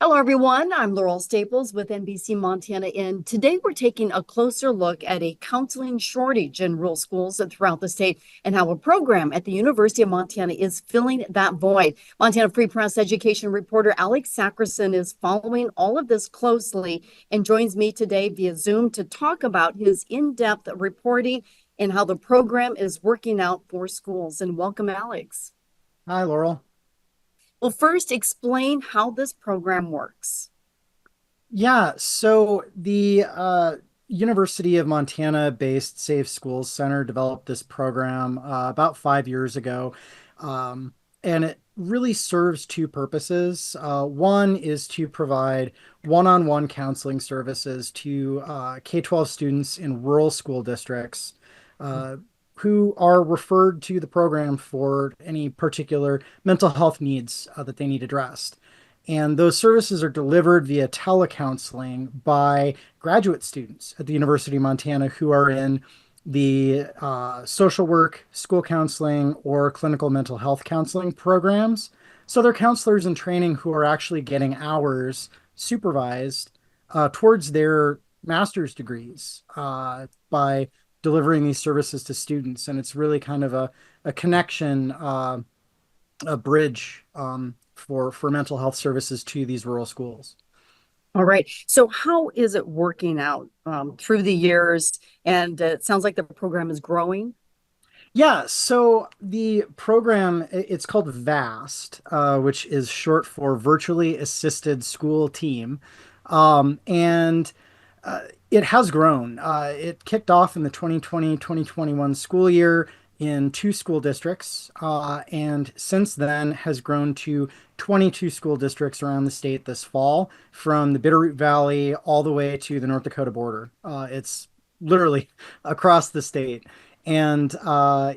Hello, everyone. I'm Laurel Staples with NBC Montana. And today we're taking a closer look at a counseling shortage in rural schools throughout the state and how a program at the University of Montana is filling that void. Montana Free Press education reporter Alex Sakariassen is following all of this closely and joins me today via Zoom to talk about his in-depth reporting and how the program is working out for schools. And welcome, Alex. Hi, Laurel. Well, first, explain how this program works. Yeah, so the University of Montana-based Safe Schools Center developed this program about 5 years ago, and it really serves two purposes. One is to provide one-on-one counseling services to K-12 students in rural school districts uh, who are referred to the program for any particular mental health needs that they need addressed. And those services are delivered via telecounseling by graduate students at the University of Montana who are in the social work, school counseling, or clinical mental health counseling programs. So they're counselors in training who are actually getting hours supervised towards their master's degrees by delivering these services to students. And it's really kind of a connection, a bridge for mental health services to these rural schools. All right. So, how is it working out through the years? And it sounds like the program is growing. Yeah, so the program, it's called VAST, which is short for Virtually Assisted School Team. And it has grown. It kicked off in the 2020-2021 school year in two school districts, and since then has grown to 22 school districts around the state this fall, from the Bitterroot Valley all the way to the North Dakota border. It's literally across the state. And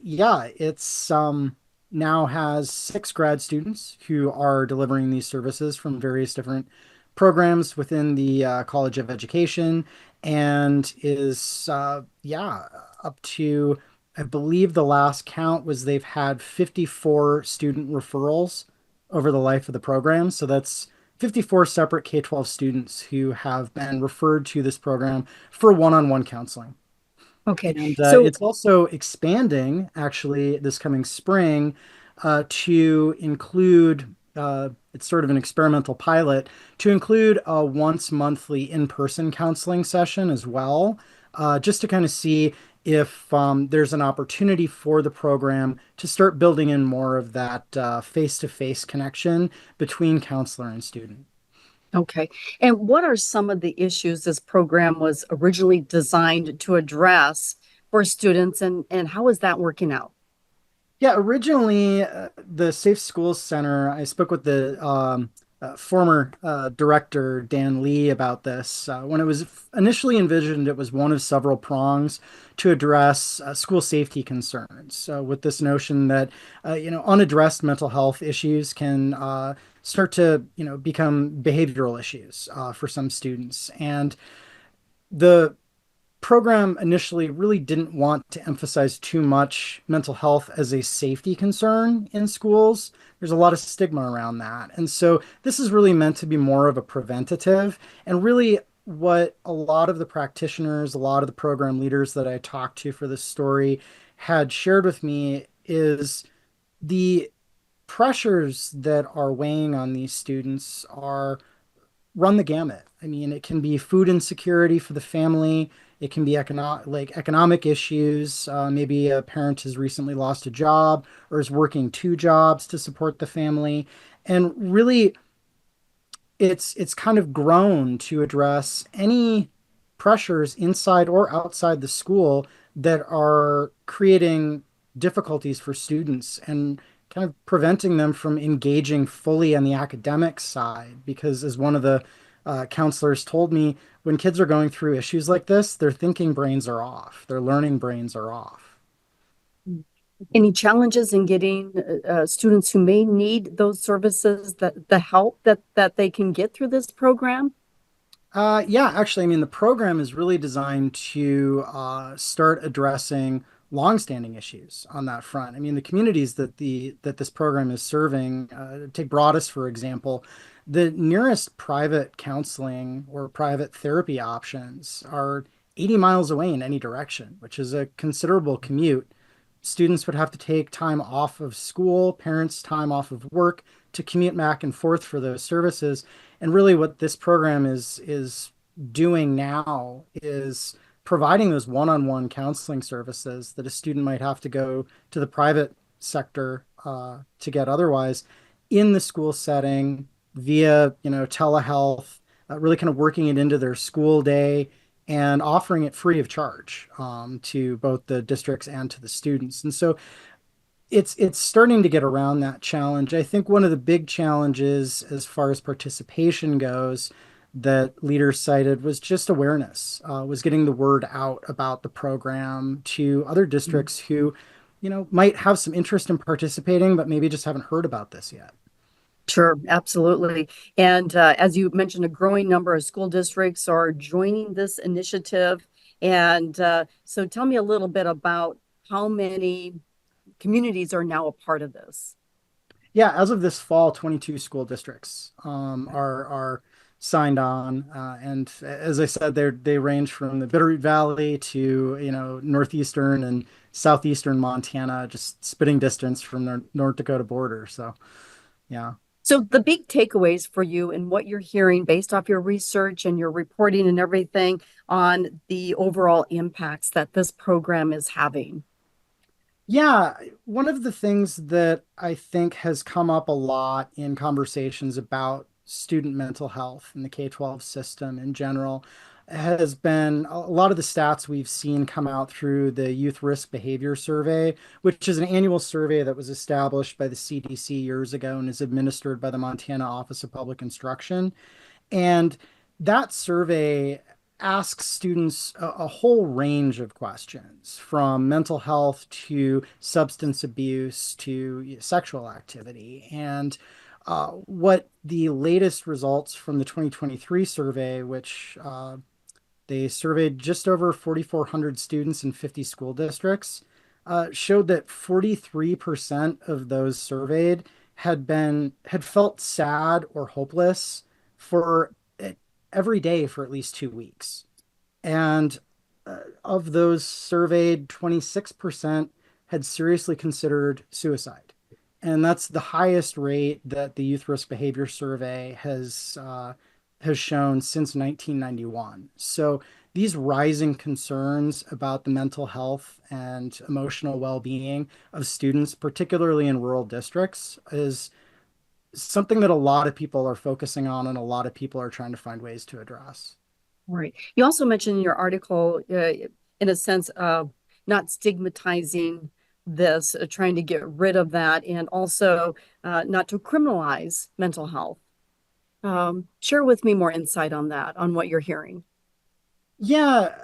yeah, it's now has six grad students who are delivering these services from various different programs within the College of Education, and is yeah, up to, I believe the last count was they've had 54 student referrals over the life of the program. So that's 54 separate K-12 students who have been referred to this program for one-on-one counseling. Okay. And So, it's also expanding actually this coming spring to include, it's sort of an experimental pilot, to include a once monthly in-person counseling session as well, just to kind of see if there's an opportunity for the program to start building in more of that face-to-face connection between counselor and student. okay. And what are some of the issues this program was originally designed to address for students, and how is that working out? Yeah, originally the Safe Schools Center, I spoke with the former director, Dan Lee, about this. When it was initially envisioned, it was one of several prongs to address school safety concerns. So with this notion that, unaddressed mental health issues can start to, become behavioral issues for some students. And the program initially really didn't want to emphasize too much mental health as a safety concern in schools. There's a lot of stigma around that. And so this is really meant to be more of a preventative. And really, what a lot of the practitioners, a lot of the program leaders that I talked to for this story had shared with me is the pressures that are weighing on these students are run the gamut. I mean, it can be food insecurity for the family. It can be economic issues. Maybe a parent has recently lost a job or is working two jobs to support the family. And really, it's kind of grown to address any pressures inside or outside the school that are creating difficulties for students and kind of preventing them from engaging fully on the academic side. Because as one of the counselors told me, when kids are going through issues like this, their thinking brains are off, their learning brains are off. Any challenges in getting students who may need those services, that the help that they can get through this program? Yeah, actually, I mean, the program is really designed to start addressing longstanding issues on that front. I mean, the communities that this program is serving, take Broadus, for example, The nearest private counseling or private therapy options are 80 miles away in any direction, which is a considerable commute. Students would have to take time off of school, parents' time off of work to commute back and forth for those services. And really what this program is doing now is providing those one-on-one counseling services that a student might have to go to the private sector to get otherwise in the school setting via, telehealth, really kind of working it into their school day and offering it free of charge to both the districts and to the students. And so it's starting to get around that challenge. I think one of the big challenges as far as participation goes that leaders cited was just awareness, was getting the word out about the program to other districts who, might have some interest in participating, but maybe just haven't heard about this yet. Sure, absolutely. And as you mentioned, a growing number of school districts are joining this initiative. And so tell me a little bit about how many communities are now a part of this. Yeah, as of this fall, 22 school districts are signed on, and as I said, they range from the Bitterroot Valley to northeastern and southeastern Montana, just spitting distance from the North Dakota border. So yeah. So the big takeaways for you and what you're hearing based off your research and your reporting and everything on the overall impacts that this program is having. Yeah, one of the things that I think has come up a lot in conversations about student mental health in the K-12 system in general has been a lot of the stats we've seen come out through the Youth Risk Behavior Survey, which is an annual survey that was established by the CDC years ago and is administered by the Montana Office of Public Instruction. And that survey asks students a whole range of questions from mental health to substance abuse to sexual activity. And what the latest results from the 2023 survey, which they surveyed just over 4,400 students in 50 school districts, showed that 43% of those surveyed had felt sad or hopeless for every day for at least 2 weeks. And of those surveyed, 26% had seriously considered suicide. And that's the highest rate that the Youth Risk Behavior Survey has shown since 1991. So these rising concerns about the mental health and emotional well-being of students, particularly in rural districts, is something that a lot of people are focusing on and a lot of people are trying to find ways to address. Right. You also mentioned in your article, in a sense of not stigmatizing this, trying to get rid of that, and also not to criminalize mental health. Share with me more insight on that, on what you're hearing. Yeah,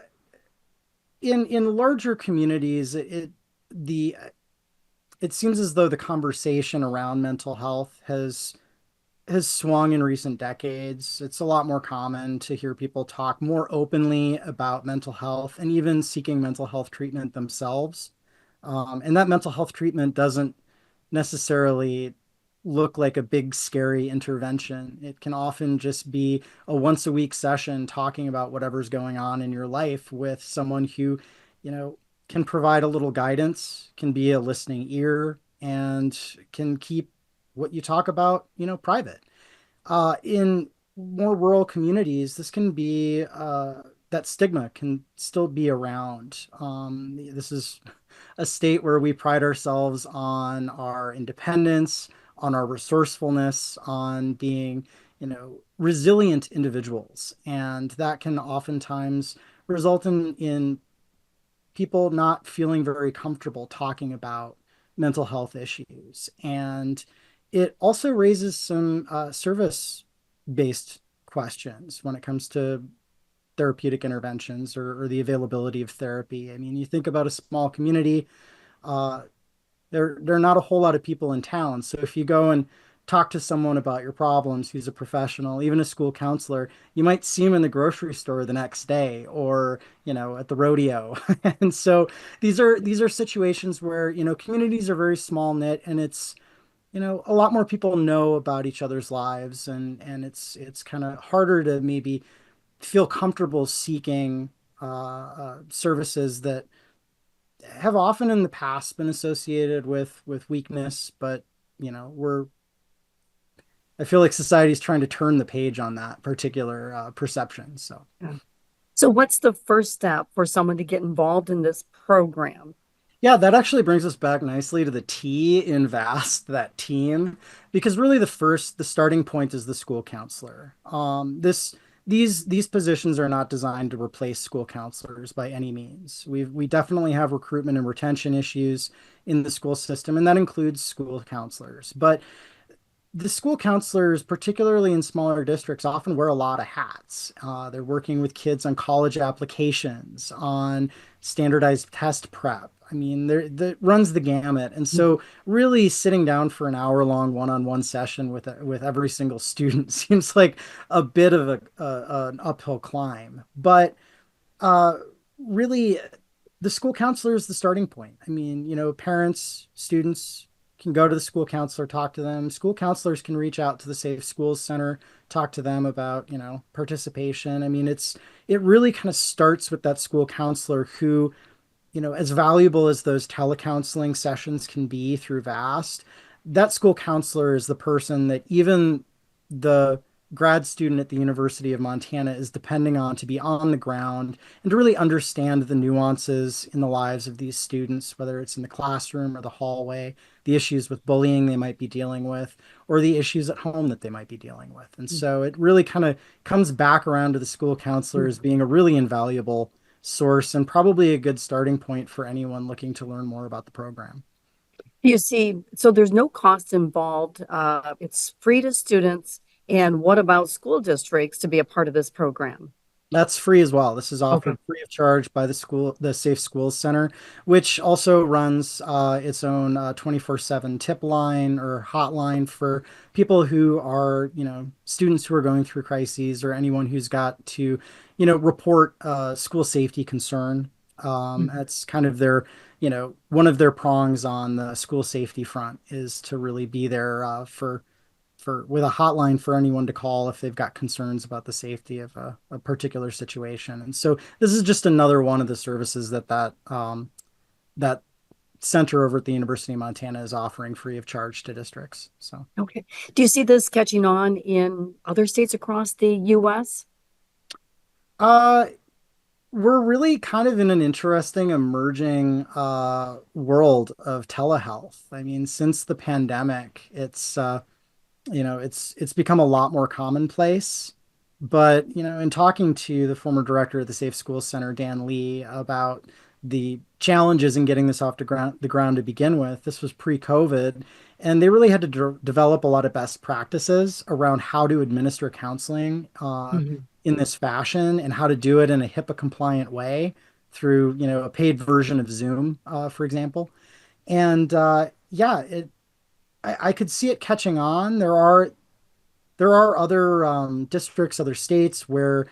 in larger communities, the it seems as though the conversation around mental health has swung in recent decades. It's a lot more common to hear people talk more openly about mental health and even seeking mental health treatment themselves. And that mental health treatment doesn't necessarily look like a big, scary intervention. It can often just be a once a week session talking about whatever's going on in your life with someone who, can provide a little guidance, can be a listening ear, and can keep what you talk about, private. In more rural communities, this can be that stigma can still be around. This is a state where we pride ourselves on our independence, on our resourcefulness, on being, resilient individuals. And that can oftentimes result in people not feeling very comfortable talking about mental health issues. And it also raises some service-based questions when it comes to therapeutic interventions or the availability of therapy. I mean, you think about a small community, uh, there are not a whole lot of people in town. So if you go and talk to someone about your problems who's a professional, even a school counselor, you might see him in the grocery store the next day or, at the rodeo. And so these are situations where, communities are very small knit and a lot more people know about each other's lives, and it's kind of harder to maybe feel comfortable seeking services that have often in the past been associated with weakness, but we're I feel like society is trying to turn the page on that particular perception. So. Yeah. So what's the first step for someone to get involved in this program? Yeah, that actually brings us back nicely to the T in VAST, that team, because really the starting point is the school counselor. These positions are not designed to replace school counselors by any means. We definitely have recruitment and retention issues in the school system, and that includes school counselors. But the school counselors, particularly in smaller districts, often wear a lot of hats. They're working with kids on college applications, on standardized test prep. I mean, that runs the gamut. And so, really, sitting down for an hour-long one-on-one session with every single student seems like a bit of an uphill climb. But uh, really, the school counselor is the starting point. I mean, parents, students can go to the school counselor, talk to them. School counselors can reach out to the Safe Schools Center, talk to them about, participation. I mean, it really kind of starts with that school counselor who, as valuable as those telecounseling sessions can be through VAST, that school counselor is the person that even the grad student at the University of Montana is depending on to be on the ground and to really understand the nuances in the lives of these students, whether it's in the classroom or the hallway, the issues with bullying they might be dealing with, or the issues at home that they might be dealing with. And so it really kind of comes back around to the school counselor as being a really invaluable source and probably a good starting point for anyone looking to learn more about the program. You see, so there's no cost involved. It's free to students. And what about school districts to be a part of this program? That's free as well. This is Okay. offered free of charge by the Safe Schools Center, which also runs its own 24/7 tip line or hotline for people who are, students who are going through crises or anyone who's got to, report school safety concern. Mhm. That's kind of one of their prongs on the school safety front is to really be there for with a hotline for anyone to call if they've got concerns about the safety of a particular situation. And so this is just another one of the services that center over at the University of Montana is offering free of charge to districts. So Okay. Do you see this catching on in other states across the US? uh we're really kind of in an interesting emerging world of telehealth. I mean, since the pandemic, it's become a lot more commonplace. But, in talking to the former director of the Safe Schools Center, Dan Lee, about the challenges in getting this off the ground to begin with, this was pre-COVID, and they really had to develop a lot of best practices around how to administer counseling Mhm. in this fashion and how to do it in a HIPAA compliant way through, a paid version of Zoom, for example. And yeah, I could see it catching on. There are other districts, other states where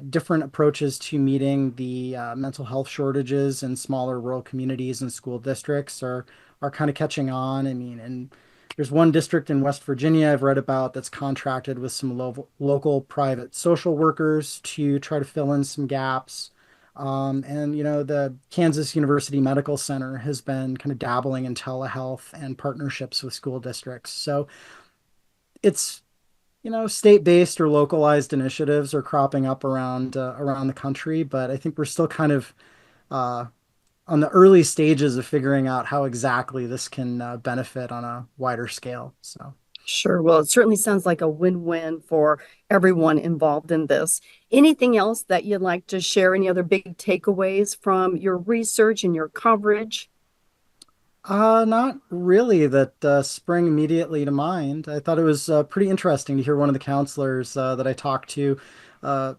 different approaches to meeting the mental health shortages in smaller rural communities and school districts are kind of catching on. I mean, and there's one district in West Virginia I've read about that's contracted with some local private social workers to try to fill in some gaps. And the Kansas University Medical Center has been kind of dabbling in telehealth and partnerships with school districts. So it's state-based or localized initiatives are cropping up around the country, but I think we're still kind of uh, on the early stages of figuring out how exactly this can benefit on a wider scale. So, Sure. Well, it certainly sounds like a win-win for everyone involved in this. Anything else that you'd like to share? Any other big takeaways from your research and your coverage? not really that spring immediately to mind. I thought it was pretty interesting to hear one of the counselors that I talked to uh,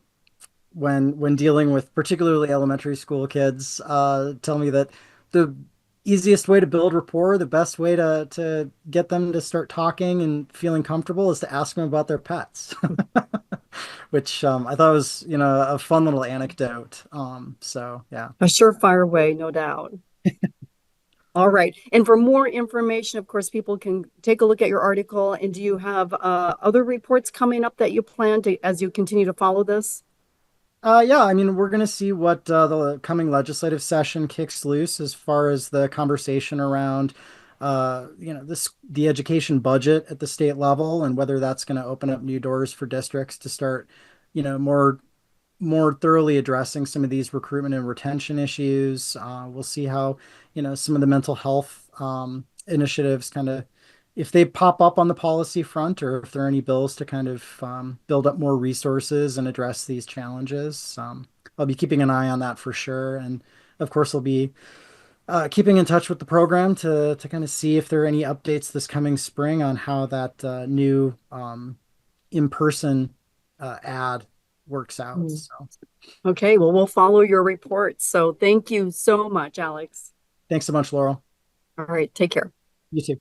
when dealing with particularly elementary school kids tell me that the easiest way to build rapport, the best way to get them to start talking and feeling comfortable is to ask them about their pets, which I thought was, a fun little anecdote. So yeah. A surefire way, no doubt. All right. And for more information, of course, people can take a look at your article. And do you have other reports coming up that you plan to as you continue to follow this? Yeah, I mean, we're going to see what the coming legislative session kicks loose as far as the conversation around, the education budget at the state level and whether that's going to open up new doors for districts to start, more thoroughly addressing some of these recruitment and retention issues. We'll see how, some of the mental health initiatives kind of, if they pop up on the policy front or if there are any bills to kind of build up more resources and address these challenges. I'll be keeping an eye on that for sure. And of course, I'll be keeping in touch with the program to kind of see if there are any updates this coming spring on how that new in-person ad works out. Mm. So Okay, well, we'll follow your report. So thank you so much, Alex. thanks so much, Laurel. All right, take care. You too.